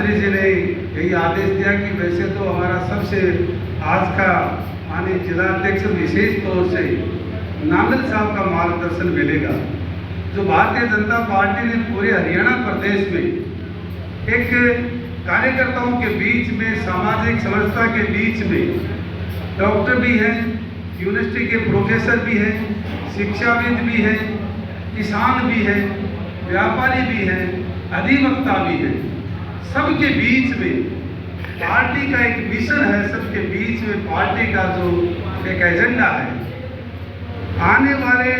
मंत्री जी ने यही आदेश दिया कि वैसे तो हमारा सबसे आज का माननीय जिलाध्यक्ष विशेष तौर से नांगल साहब का मार्गदर्शन मिलेगा। जो भारतीय जनता पार्टी ने पूरे हरियाणा प्रदेश में एक कार्यकर्ताओं के बीच में, सामाजिक समरसता के बीच में, डॉक्टर भी हैं, यूनिवर्सिटी के प्रोफेसर भी हैं, शिक्षाविद भी हैं, किसान भी हैं, व्यापारी भी हैं, अधिवक्ता भी हैं, सबके बीच में पार्टी का एक मिशन है, सबके बीच में पार्टी का जो एक एजेंडा है। आने वाले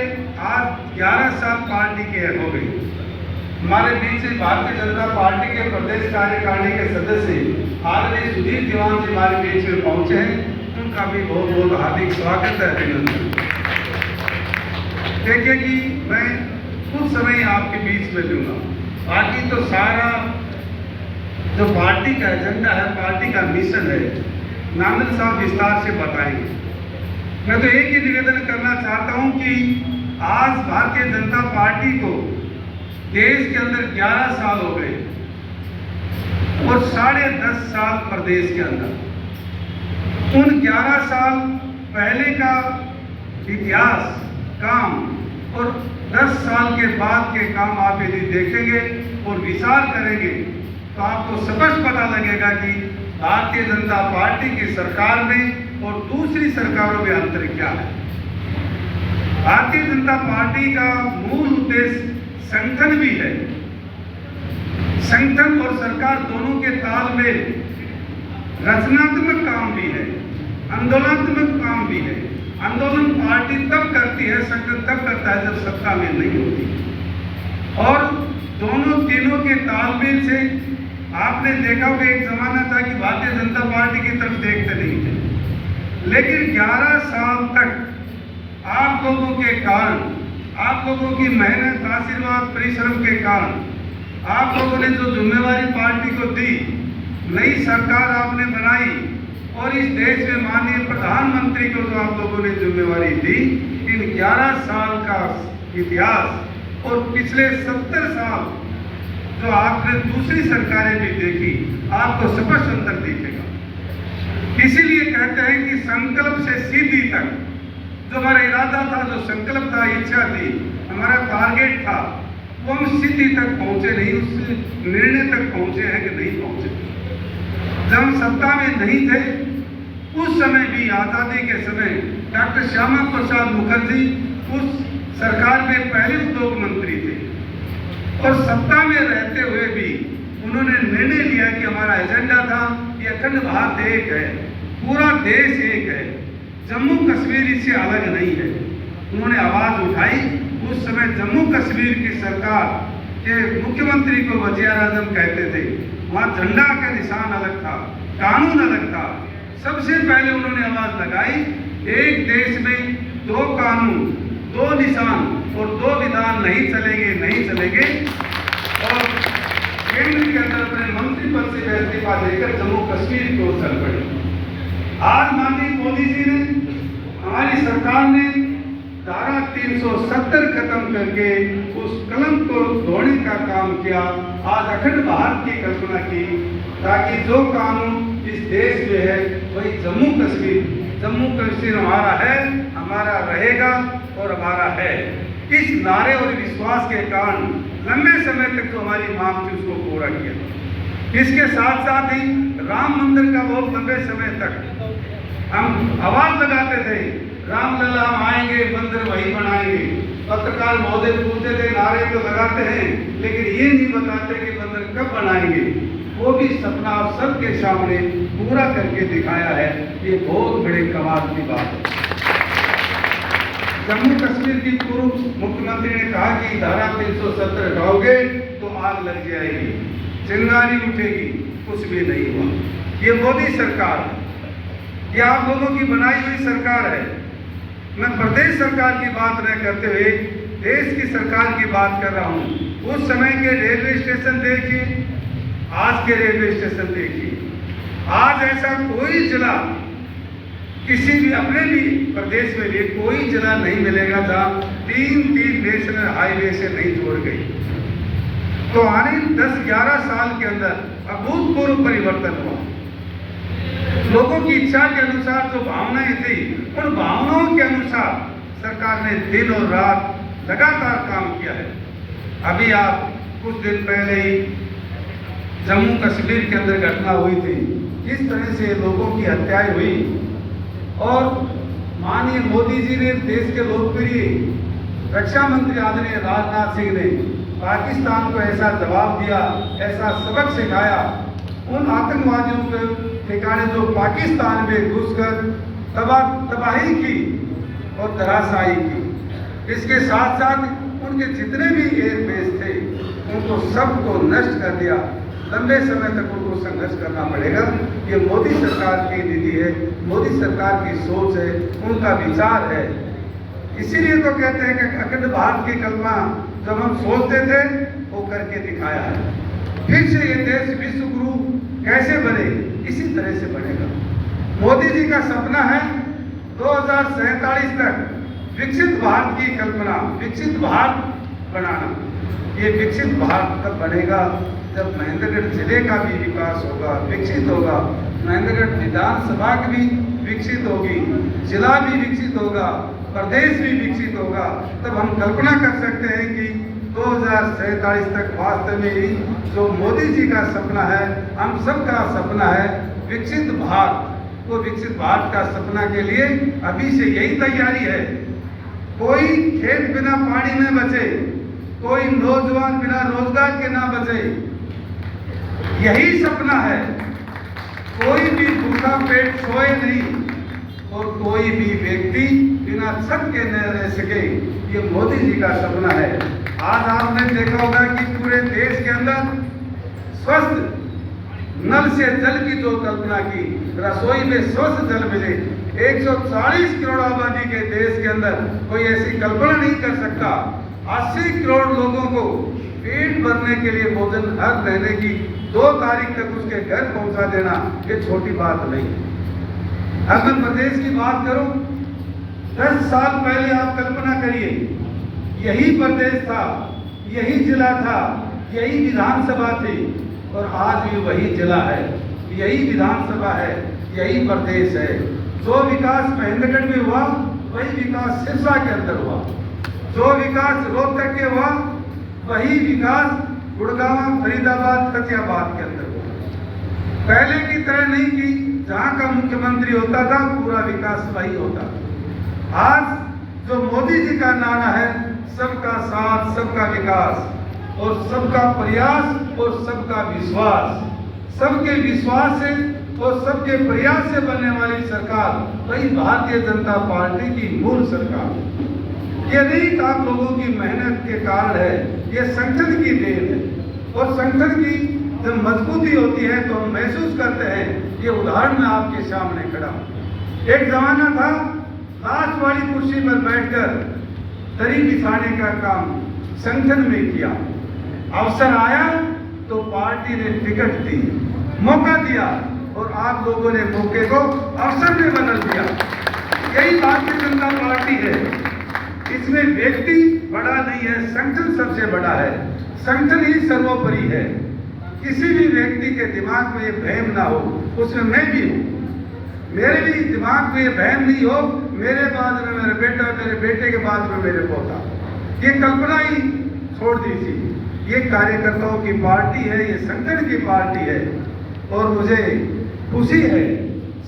आज 11 साल पार्टी के हो गए। हमारे बीच से भारतीय जनता पार्टी के प्रदेश कार्यकारिणी के सदस्य आदरणीय सुधीर दीवान जी हमारे बीच में पहुंचे हैं। उनका भी बहुत बहुत हार्दिक स्वागत है, अभिनंदन। देखिए कि मैं कुछ समय आपके बीच में दूंगा, बाकी तो सारा जो पार्टी का एजेंडा है, पार्टी का मिशन है, नांगल साहब विस्तार से बताएंगे। मैं तो एक ही निवेदन करना चाहता हूं कि आज भारतीय जनता पार्टी को देश के अंदर 11 साल हो गए और 10.5 साल प्रदेश के अंदर। उन 11 साल पहले का इतिहास, काम और 10 साल के बाद के काम आप यदि देखेंगे और विचार करेंगे तो आपको स्पष्ट पता लगेगा कि भारतीय जनता पार्टी की सरकार में और दूसरी सरकारों में अंतर क्या है। भारतीय जनता पार्टी का मूल उद्देश्य संगठन भी है। संगठन और सरकार दोनों के तालमेल, रचनात्मक काम भी है, आंदोलनात्मक काम भी है। आंदोलन पार्टी तब करती है, संगठन तब करता है जब सत्ता में नहीं होती। और दोनों तीनों के तालमेल से आपने देखा होगा, एक जमाना था कि भारतीय जनता पार्टी की तरफ देखते नहीं थे, लेकिन 11 साल तक आप लोगों के कारण, आप लोगों की मेहनत, आशीर्वाद, परिश्रम के कारण, आप लोगों ने जो जिम्मेवारी पार्टी को दी, नई सरकार आपने बनाई और इस देश में माननीय प्रधानमंत्री को जो आप लोगों ने जिम्मेवारी दी, इन 11 साल का इतिहास और पिछले 70 साल जो आपने दूसरी सरकारें भी देखी, आपको स्पष्ट अंतर दिखेगा। इसीलिए कहते हैं कि संकल्प से सिद्धि तक जो हमारा इरादा था, जो संकल्प था, इच्छा थी, हमारा टारगेट था, वो हम सिद्धि तक पहुंचे नहीं, उस निर्णय तक पहुंचे हैं कि नहीं पहुंचे। जब हम सत्ता में नहीं थे उस समय भी, आजादी के समय, डॉक्टर श्यामा प्रसाद मुखर्जी उस सरकार में पहले उद्योग मंत्री थे और सत्ता में रहते हुए भी उन्होंने निर्णय लिया कि हमारा एजेंडा था कि अखंड भारत एक है, पूरा देश एक है, जम्मू कश्मीर इससे अलग नहीं है। उन्होंने आवाज उठाई। उस समय जम्मू कश्मीर की सरकार के मुख्यमंत्री को वज़ीर आज़म कहते थे, वहाँ झंडा का निशान अलग था, कानून अलग था। सबसे पहले उन्होंने आवाज लगाई, एक देश में 2 कानून, 2 निशान और 2 विधान नहीं चलेंगे, नहीं चलेंगे। और केंद्र के अंदर अपने मंत्री पद से इस्तीफा देकर जम्मू कश्मीर को चल पड़े। आज माननीय मोदी जी ने, हमारी सरकार ने धारा 370 खत्म करके उस कलम को धोने का काम किया। आज अखंड भारत की कल्पना की, ताकि जो कानून इस देश में है वही जम्मू कश्मीर हमारा है, हमारा रहेगा और हमारा है। इस नारे और विश्वास के कारण लंबे समय तक जो हमारी मांग थी उसको पूरा किया। इसके साथ साथ ही राम मंदिर का बहुत लंबे समय तक हम आवाज लगाते थे, रामलला हम आएंगे, मंदिर वही बनाएंगे। पत्रकार महोदय पूछते थे, नारे तो लगाते हैं लेकिन ये नहीं बताते कि मंदिर कब बनाएंगे। वो भी सपना आप सबके सामने पूरा करके दिखाया है। ये बहुत बड़े कमाल की बात है। जम्मू कश्मीर की पूर्व मुख्यमंत्री ने कहा कि धारा 370 हटाओगे तो आग लग जाएगी, चिंगारी उठेगी, कुछ भी नहीं हुआ। ये मोदी सरकार है, ये आप लोगों की बनाई हुई सरकार है। मैं प्रदेश सरकार की बात न करते हुए देश की सरकार की बात कर रहा हूँ। उस समय के रेलवे स्टेशन देखिए, आज के रेलवे स्टेशन देखिए। आज ऐसा कोई जिला किसी भी अपने भी प्रदेश में भी कोई जिला नहीं मिलेगा जहाँ 3 नेशनल हाईवे से नहीं जोड़ गई। तो आने 10-11 साल के अंदर अभूतपूर्व परिवर्तन हुआ। लोगों की इच्छा के अनुसार जो भावनाएं थी, उन भावनाओं के अनुसार सरकार ने दिन और रात लगातार काम किया है। अभी आप कुछ दिन पहले ही जम्मू कश्मीर के अंदर घटना हुई थी, किस तरह से लोगों की हत्याएं हुई, और माननीय मोदी जी ने देश के लोकप्रिय रक्षा मंत्री आदरणीय राजनाथ सिंह ने पाकिस्तान को ऐसा जवाब दिया, ऐसा सबक सिखाया, उन आतंकवादियों के ठिकाने जो पाकिस्तान में घुसकर तबाही की और धराशायी की। इसके साथ साथ उनके जितने भी एयरबेस थे उनको सबको नष्ट कर दिया। लंबे समय तक उनको संघर्ष करना पड़ेगा। ये मोदी सरकार की नीति है, मोदी सरकार की सोच है, उनका विचार है। इसीलिए तो कहते हैं कि अखंड भारत की कल्पना जब हम सोचते थे वो करके दिखाया है। फिर से ये देश विश्व गुरु कैसे बने, इसी तरह से बनेगा। मोदी जी का सपना है 2047 तक विकसित भारत की कल्पना, विकसित भारत बनाना। ये विकसित भारत तब बनेगा जब महेंद्रगढ़ जिले का भी विकास होगा, विकसित होगा, महेंद्रगढ़ विधानसभा की भी विकसित होगी, जिला भी विकसित होगा, प्रदेश भी विकसित होगा। तब हम कल्पना कर सकते हैं कि 2047 तक वास्तव में ही जो मोदी जी का सपना है, हम सबका सपना है विकसित भारत। तो विकसित भारत का सपना के लिए अभी से यही तैयारी है। कोई खेत बिना पानी में बचे, कोई नौजवान बिना रोजगार के ना बचे, यही सपना है। कोई भी भूखा पेट सोए नहीं और कोई भी व्यक्ति बिना छत के न रह सके, ये मोदी जी का सपना है। आज आपने देखा होगा कि पूरे देश के अंदर स्वस्थ नल से जल की जो कल्पना की, रसोई में स्वस्थ जल मिले, 140 करोड़ आबादी के देश के अंदर कोई ऐसी कल्पना नहीं कर सकता। 80 करोड़ लोगों को पेट भरने के लिए भोजन हर महीने की 2 तारीख तक उसके घर पहुंचा देना, ये छोटी बात नहीं। अगर प्रदेश की बात करूं, 10 साल पहले आप कल्पना करिए, यही प्रदेश था, यही जिला था, यही विधानसभा थी, और आज भी वही जिला है, यही विधानसभा है, यही प्रदेश है। जो विकास महेंद्रगढ़ में हुआ वही विकास सिरसा के अंदर हुआ, जो विकास रोहतक के हुआ वही विकास गुड़गांव, फरीदाबाद, फतेहाबाद के अंदर हुआ। पहले की तरह नहीं कि जहाँ का मुख्यमंत्री होता था पूरा विकास वही होता। आज जो मोदी जी का नारा है सबका साथ, सबका विकास और सबका प्रयास और सबका विश्वास, सबके विश्वास से और सबके प्रयास से बनने वाली सरकार वही भारतीय जनता पार्टी की मूल सरकार। ये नहीं आप लोगों की मेहनत के कारण है, ये संगठन की देन है। और संगठन की जब मजबूती होती है तो हम महसूस करते हैं। ये उदाहरण मैं आपके सामने खड़ा हूं। एक जमाना था लास्ट वाली कुर्सी पर बैठकर दरी बिछाने का काम संगठन में किया। अवसर आया तो पार्टी ने टिकट दी, मौका दिया, और आप लोगों ने मौके को अवसर में बदल दिया। यही भारतीय जनता पार्टी है। इसमें व्यक्ति बड़ा नहीं है, संगठन सबसे बड़ा है, संगठन ही सर्वोपरि है। किसी भी व्यक्ति के दिमाग में ये भ्रम ना हो, उसमें मैं भी हूँ, मेरे भी दिमाग में ये भ्रम नहीं हो, मेरे बाद में मेरा बेटा, मेरे बेटे के बाद में मेरे पोता, ये कल्पना ही छोड़ दीजिए। ये कार्यकर्ताओं की पार्टी है, ये संगठन की पार्टी है। और मुझे खुशी है,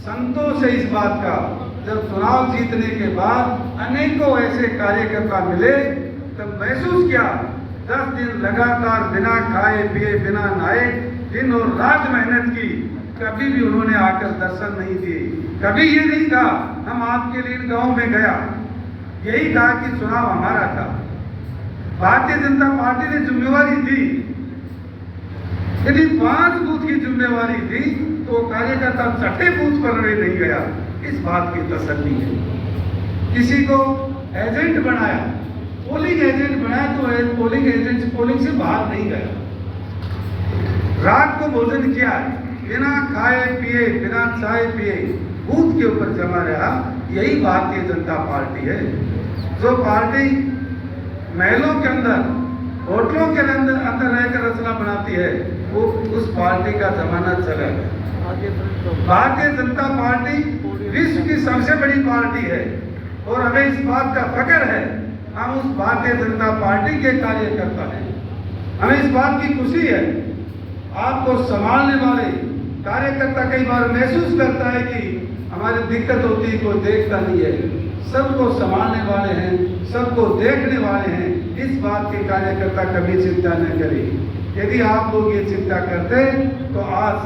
संतोष है इस बात का, जब चुनाव जीतने के बाद अनेकों ऐसे कार्यकर्ता मिले तब महसूस किया 10 दिन लगातार बिना खाए पिए, बिना नहाए, दिन और रात मेहनत की, कभी भी उन्होंने आकर दर्शन नहीं दिए। कभी ये नहीं कहा हम आपके लिए इन गाँव में गया, यही कहा कि चुनाव हमारा था। भारतीय जनता पार्टी ने जिम्मेवारी दी, यदि 5 बूथ की जिम्मेवारी दी तो कार्यकर्ता छठे बूथ पर नहीं गया, इस बात की तसल्ली है। किसी को एजेंट बनाया, पोलिंग एजेंट बनाया तो पोलिंग एजेंट पोलिंग से बाहर नहीं गया। रात को भोजन किया, बिना खाए पिए, बिना चाय पिए बूथ के ऊपर जमा रहा। यही भारतीय जनता पार्टी है। जो पार्टी महलों के अंदर, होटलों के अंदर रहकर रचना बनाती है, वो उस पार्टी का जमाना चला गया। भारतीय जनता पार्टी विश्व की सबसे बड़ी पार्टी है और हमें इस बात का फख्र है, हम उस भारतीय जनता पार्टी के कार्यकर्ता हैं। हमें इस बात की खुशी है, आपको संभालने वाले कार्यकर्ता कई बार महसूस करता है कि हमारी दिक्कत होती है, कोई देखता नहीं है, सबको संभालने वाले हैं, सबको देखने वाले हैं। इस बात के कार्यकर्ता कभी चिंता न करें। यदि आप लोग ये चिंता करते तो आज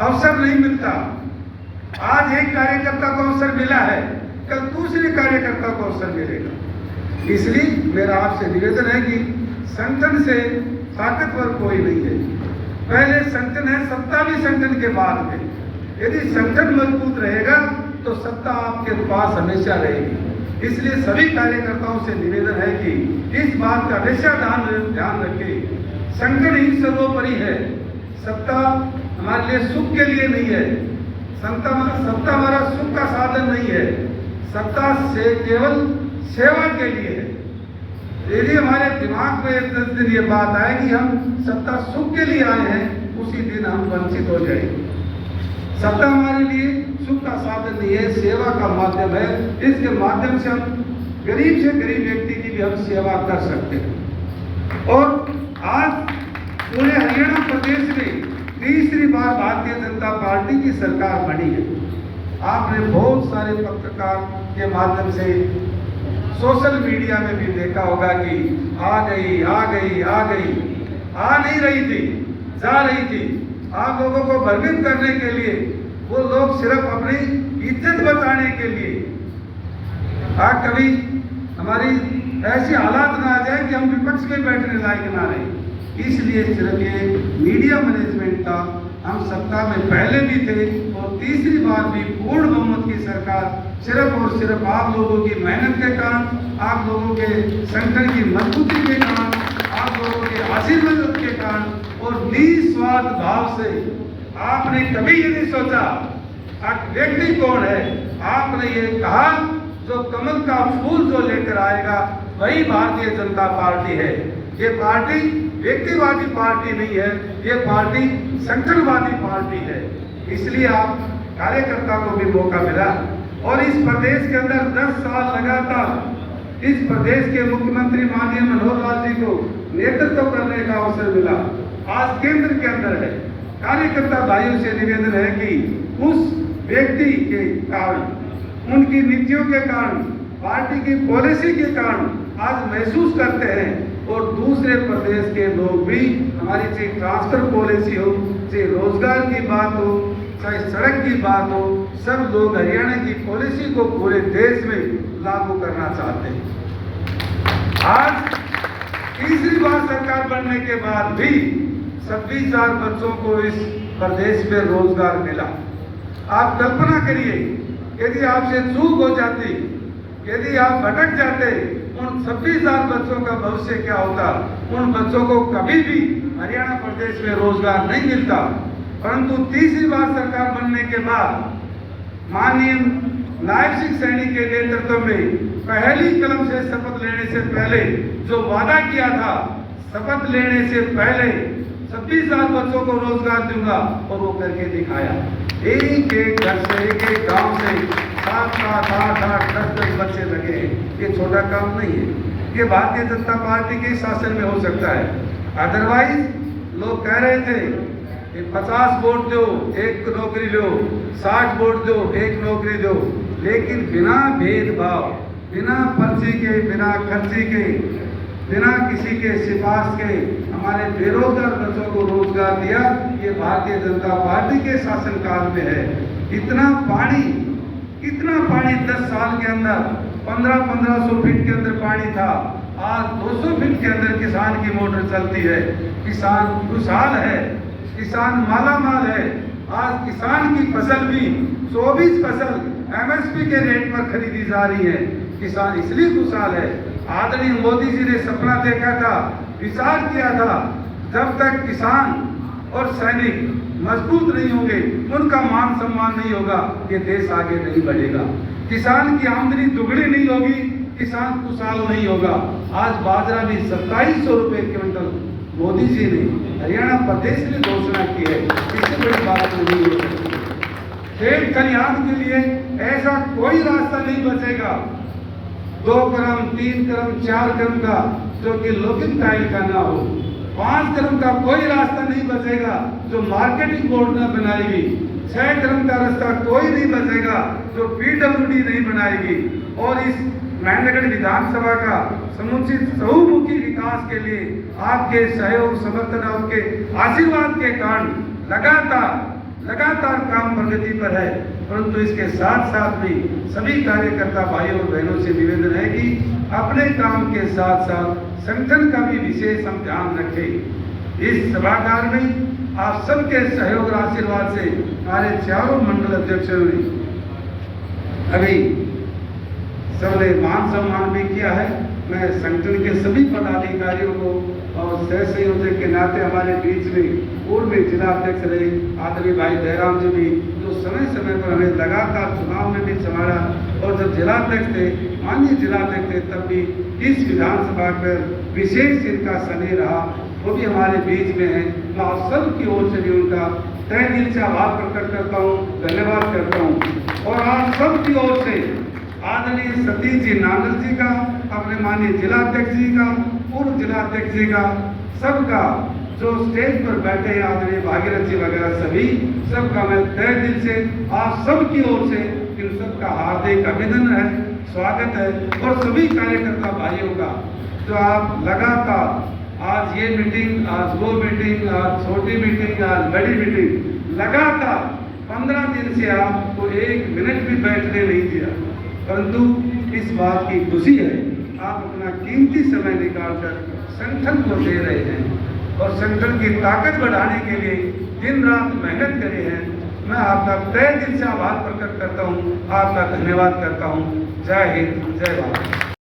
अवसर नहीं मिलता। आज एक कार्यकर्ता को अवसर मिला है, कल दूसरे कार्यकर्ता को अवसर मिलेगा। इसलिए मेरा आपसे निवेदन है कि संगठन से ताकतवर कोई नहीं है। पहले संगठन है, सत्ता भी संगठन के बाद में। यदि संगठन मजबूत रहेगा तो सत्ता आपके पास हमेशा रहेगी। इसलिए सभी कार्यकर्ताओं से निवेदन है कि इस बात का हमेशा ध्यान रखें, संगठन ही सर्वोपरि है। सत्ता हमारे लिए सुख के लिए नहीं है, सत्ता हमारा सुख का साधन नहीं है, सत्ता से केवल सेवा के लिए है। यदि हमारे दिमाग में 10 दिन ये बात आए कि हम सत्ता सुख के लिए आए हैं, उसी दिन हम वंचित हो जाएंगे। सत्ता हमारे लिए सुख का साधन नहीं है, सेवा का माध्यम है। इसके माध्यम से हम गरीब से गरीब व्यक्ति की भी हम सेवा कर सकते हैं। और आज पूरे हरियाणा प्रदेश में तीसरी बार भारतीय जनता पार्टी की सरकार बनी है। आपने बहुत सारे पत्रकार के माध्यम से सोशल मीडिया में भी देखा होगा कि आ गई, आ नहीं रही थी, जा रही थी। आप लोगों को भ्रमित करने के लिए वो लोग सिर्फ अपनी इज्जत बचाने के लिए, कभी हमारी ऐसी हालात ना आ जाए कि हम विपक्ष में बैठने लायक ना रहे। इसलिए सिर्फ ये मीडिया मैनेजमेंट था। हम सत्ता में पहले भी थे और तीसरी बार भी पूर्ण बहुमत की सरकार सिर्फ और सिर्फ आप लोगों की मेहनत के कारण, आप लोगों के संगठन की मजबूती के कारण, आप लोगों के आशीर्वाद के कारण और निस्वार्थ भाव से आपने कभी ये नहीं सोचा व्यक्ति कौन है। आपने ये कहा जो कमल का फूल जो लेकर आएगा वही भारतीय जनता पार्टी है। ये पार्टी व्यक्तिवादी पार्टी नहीं है, ये पार्टी संगठनवादी पार्टी है। इसलिए आप कार्यकर्ता को भी मौका मिला और इस प्रदेश के अंदर 10 साल लगातार इस प्रदेश के मुख्यमंत्री माननीय मनोहर लाल जी को नेतृत्व करने का अवसर मिला। आज केंद्र के अंदर है। कार्यकर्ता भाइयों से निवेदन है कि उस व्यक्ति के कारण, उनकी नीतियों के कारण, पार्टी की पॉलिसी के कारण आज महसूस करते हैं और दूसरे प्रदेश के लोग भी, हमारी चाहे ट्रांसफर पॉलिसी हो, चाहे रोजगार की बात हो, चाहे सड़क की बात हो, सब लोग हरियाणा की पॉलिसी को पूरे देश में लागू करना चाहते हैं। आज तीसरी बार सरकार बनने के बाद भी 26,000 बच्चों को इस प्रदेश में रोजगार मिला। आप कल्पना करिए, यदि आपसे चूक हो जाती, यदि आप भटक जाते, उन 26,000 बच्चों का भविष्य क्या होता। उन बच्चों को कभी भी हरियाणा प्रदेश में रोजगार नहीं मिलता। परंतु तीसरी बार सरकार बनने के बाद माननीय नायब सिंह सैनी के नेतृत्व में पहली कलम से शपथ लेने से पहले जो वादा किया था, शपथ लेने से पहले 26,000 बच्चों को रोजगार दूंगा और वो करके दिखाया। एक एक घर से, एक एक गांव से 7, 8, 10 बच्चे लगे। ये छोटा काम नहीं है। ये भारतीय जनता पार्टी के शासन में हो सकता है। अदरवाइज लोग कह रहे थे कि 50 वोट दो, एक नौकरी लो, 60 वोट दो, एक नौकरी दो। लेकिन बिना भेदभाव, बिना पर्ची के, बिना खर्ची के, बिना किसी के सिफारिश के हमारे बेरोजगार बच्चों को रोजगार दिया। ये भारतीय जनता पार्टी के शासनकाल में है। इतना पानी 10 साल के अंदर 1500 फीट के अंदर पानी था। आज 200 फीट के अंदर किसान की मोटर चलती है। किसान खुशहाल है, किसान मालामाल है। आज किसान की फसल भी 24 फसल MSP के रेट पर खरीदी जा रही है। किसान इसलिए खुशहाल है। आदरणीय मोदी जी ने सपना देखा था, विचार किया था, जब तक किसान और सैनिक मजबूत नहीं होंगे, उनका मान सम्मान नहीं होगा, ये देश आगे नहीं बढ़ेगा। किसान की आमदनी दुगनी नहीं होगी, किसान खुशहाल नहीं होगा। आज बाजरा भी 2700 रुपए क्विंटल मोदी जी ने हरियाणा प्रदेश ने घोषणा की है, इससे बड़ी बात नहीं हो सकती। खेत खलिहान के लिए ऐसा कोई रास्ता नहीं बचेगा 2 क्रम 3 क्रम 4 क्रम का जो कि लोकिंग टाइल का ना हो, 5 क्रम का कोई रास्ता नहीं बचेगा जो मार्केटिंग बोर्ड न बनाएगी, 6 क्रम का रास्ता कोई नहीं बचेगा जो पीडब्ल्यूडी नहीं बनाएगी। और इस महेंद्रगढ़ विधानसभा का समुचित बहुमुखी विकास के लिए आपके सहयोग, समर्थन, आपके आशीर्वाद के कारण लगातार काम प्रगति पर है। परंतु इसके साथ साथ भी सभी कार्यकर्ता भाइयों और बहनों से निवेदन है कि अपने काम के साथ साथ संगठन का भी विशेष हम ध्यान रखें। इस सभागार में आप सबके सहयोग और आशीर्वाद से हमारे चारों मंडल अध्यक्षों ने अभी सबने मान सम्मान भी किया है। मैं संगठन के सभी पदाधिकारियों को और सह संयोजक के नाते हमारे बीच में पूर्व में जिला अध्यक्ष रहे आदरणीय भाई दयाराम जी भी, जो समय समय पर हमें लगातार चुनाव में भी संभाला, और जब जिलाध्यक्ष थे, माननीय जिलाध्यक्ष थे, तब भी इस विधानसभा पर विशेष इनका स्नेह रहा, वो भी हमारे बीच में है। मैं आप सब की ओर से भी उनका तहे दिल से आभार प्रकट करता हूँ, धन्यवाद करता हूँ। और आप सब की ओर से आदरणीय सतीश जी नांगल जी का, अपने माननीय जिलाध्यक्ष जी का, पूर्व जिलाध्यक्ष जी का, सबका जो स्टेज पर बैठे हैं आदरणीय भागीरथ जी वगैरह सभी सबका मैं तहे दिल से आप सब की ओर से इन सबका हार्दिक अभिनंदन है, स्वागत है। और सभी कार्यकर्ता भाइयों का जो आप लगातार आज ये मीटिंग, आज वो मीटिंग, आज छोटी मीटिंग, आज बड़ी मीटिंग, लगातार 15 दिन से आपको 1 मिनट भी बैठने नहीं दिया, परंतु इस बात की खुशी है आप अपना कीमती समय निकालकर संगठन को दे रहे हैं और संगठन की ताकत बढ़ाने के लिए दिन रात मेहनत करे हैं। मैं आपका तहे दिल से आभार प्रकट करता हूँ, आपका धन्यवाद करता हूँ। जय हिंद, जय भारत।